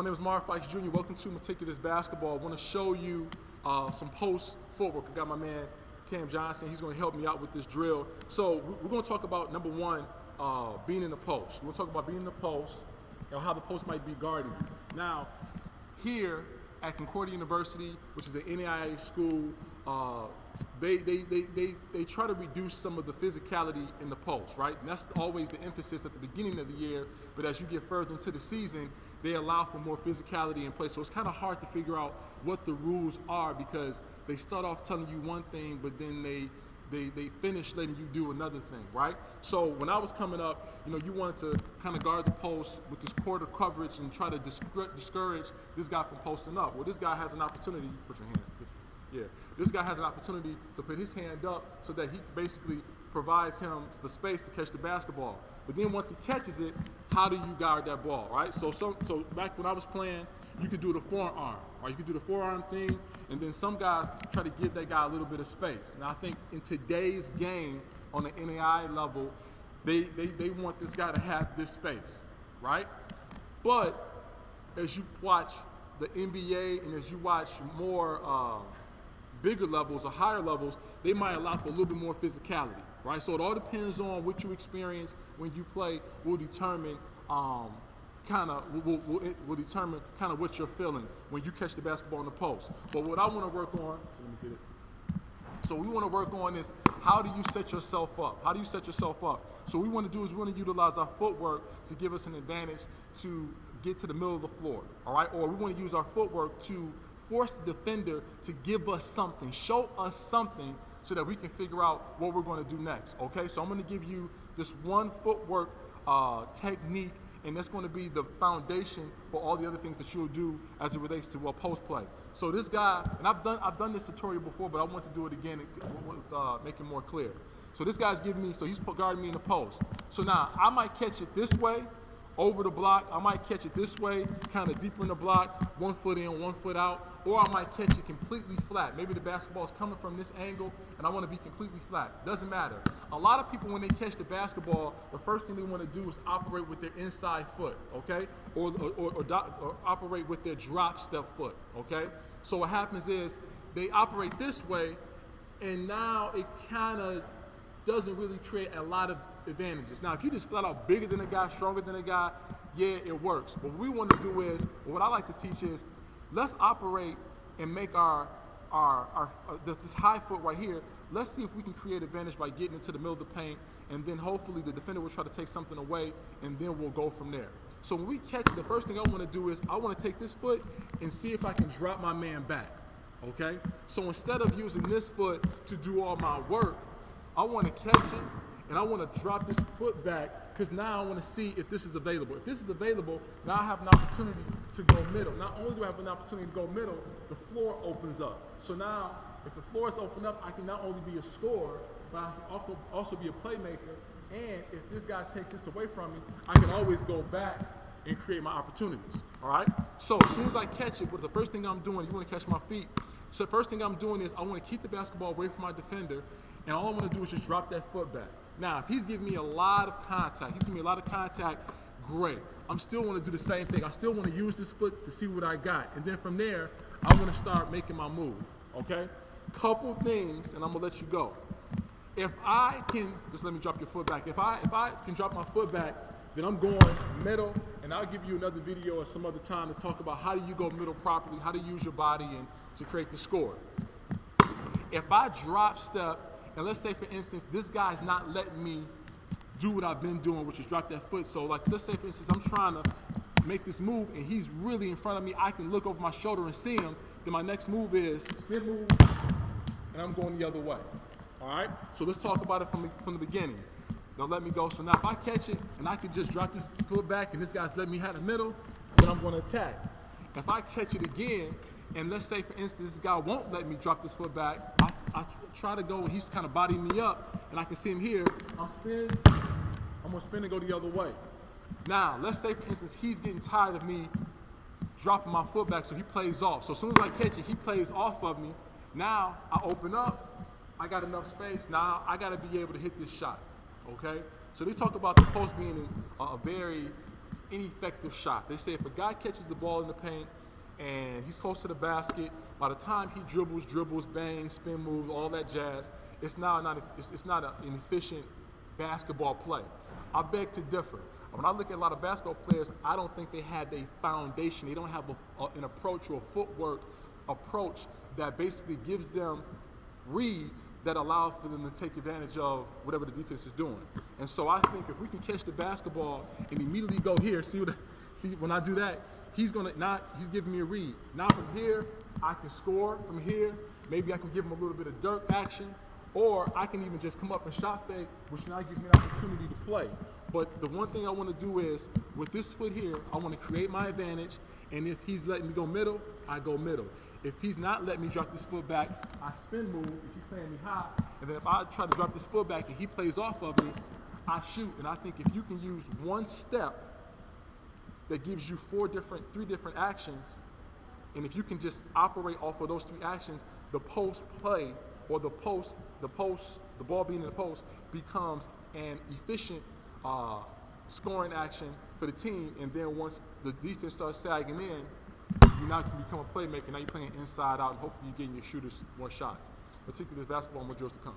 My name is Marv Fikes Jr. Welcome to Meticulous Basketball. I want to show you some post footwork. I got my man Cam Johnson. He's going to help me out with this drill. So we're going to talk about, number one, being in the post. We're going to talk about being in the post and how the post might be guarding you. Now, here at Concordia University, which is an NAIA school, they try to reduce some of the physicality in the post, right? And that's always the emphasis at the beginning of the year, but as you get further into the season, they allow for more physicality in play. So it's kind of hard to figure out what the rules are because they start off telling you one thing, but then they finish letting you do another thing, right? So when I was coming up, you wanted to kind of guard the post with this quarter coverage and try to discourage this guy from posting up. Well, this guy has an opportunity. Put your hand. Yeah, this guy has an opportunity to put his hand up so that he basically provides him the space to catch the basketball. But then once he catches it, how do you guard that ball, right? So back when I was playing, you could do the forearm, right? You could do the forearm thing, and then some guys try to give that guy a little bit of space. Now I think in today's game on the NAI level, they want this guy to have this space, right? But as you watch the NBA and as you watch more bigger levels or higher levels, they might allow for a little bit more physicality, right? So it all depends on what you experience when you play will determine will determine kind of what you're feeling when you catch the basketball in the post. But what I want to work on, so we want to work on is how do you set yourself up? How do you set yourself up? So what we want to do is we want to utilize our footwork to give us an advantage to get to the middle of the floor, all right? Or we want to use our footwork to force the defender to give us something, show us something so that we can figure out what we're going to do next, okay? So I'm going to give you this one footwork technique, and that's going to be the foundation for all the other things that you'll do as it relates to post play. So this guy, and I've done this tutorial before, but I want to do it again and make it more clear. So this guy's giving me, so he's guarding me in the post. So now I might catch it this way, over the block. I might catch it this way, kind of deeper in the block, 1 foot in, 1 foot out, or I might catch it completely flat. Maybe the basketball is coming from this angle, and I want to be completely flat. Doesn't matter. A lot of people, when they catch the basketball, the first thing they want to do is operate with their inside foot, okay, or operate with their drop step foot, okay. So what happens is they operate this way, and now it kind of doesn't really create a lot of advantages. Now, if you just flat out bigger than a guy, stronger than a guy, yeah, it works. But what we want to do is, what I like to teach is, let's operate and make this high foot right here. Let's see if we can create advantage by getting into the middle of the paint, and then hopefully the defender will try to take something away, and then we'll go from there. So when we catch it, the first thing I want to do is I want to take this foot and see if I can drop my man back, okay? So instead of using this foot to do all my work, I want to catch it, and I want to drop this foot back because now I want to see if this is available. If this is available, now I have an opportunity to go middle. Not only do I have an opportunity to go middle, the floor opens up. So now, if the floor is opened up, I can not only be a scorer, but I can also be a playmaker. And if this guy takes this away from me, I can always go back and create my opportunities, all right? So as soon as I catch it, the first thing I'm doing, you want to catch my feet. So the first thing I'm doing is I want to keep the basketball away from my defender, and all I want to do is just drop that foot back. Now, if he's giving me a lot of contact, great. I'm still want to do the same thing. I still want to use this foot to see what I got. And then from there, I want to start making my move, okay? Couple things, and I'm going to let you go. If I can, just let me drop your foot back. If I can drop my foot back, then I'm going middle, and I'll give you another video at some other time to talk about how do you go middle properly, how to use your body and to create the score. If I drop step, and let's say, for instance, this guy's not letting me do what I've been doing, which is drop that foot. So, like, let's say, for instance, I'm trying to make this move, and he's really in front of me. I can look over my shoulder and see him. Then my next move is spin move, and I'm going the other way. All right? So let's talk about it from the beginning. Don't let me go. So now if I catch it, and I can just drop this foot back, and this guy's letting me have the middle, then I'm going to attack. If I catch it again, and let's say, for instance, this guy won't let me drop this foot back, I try to go, and he's kind of bodying me up, and I can see him here. I'm going to spin and go the other way. Now, let's say, for instance, he's getting tired of me dropping my foot back, so he plays off. So as soon as I catch it, he plays off of me. Now, I open up. I got enough space. Now, I got to be able to hit this shot, okay? So they talk about the post being a very ineffective shot. They say if a guy catches the ball in the paint and he's close to the basket, by the time he dribbles, bangs, spin moves, all that jazz, it's not an efficient basketball play. I beg to differ. When I look at a lot of basketball players, I don't think they have a foundation. They don't have an approach or a footwork approach that basically gives them reads that allow for them to take advantage of whatever the defense is doing. And so I think if we can catch the basketball and immediately go here, see when I do that, he's giving me a read. Now from here, I can score from here. Maybe I can give him a little bit of dirt action, or I can even just come up and shot fake, which now gives me an opportunity to play. But the one thing I want to do is, with this foot here, I want to create my advantage, and if he's letting me go middle, I go middle. If he's not letting me drop this foot back, I spin move if he's playing me high, and then if I try to drop this foot back and he plays off of me, I shoot. And I think if you can use one step that gives you three different actions, and if you can just operate off of those three actions, the post play or the ball being in the post becomes an efficient scoring action for the team. And then once the defense starts sagging in, you now can become a playmaker. Now you're playing inside out, and hopefully you're getting your shooters more shots. Meticulous basketball, more drills to come.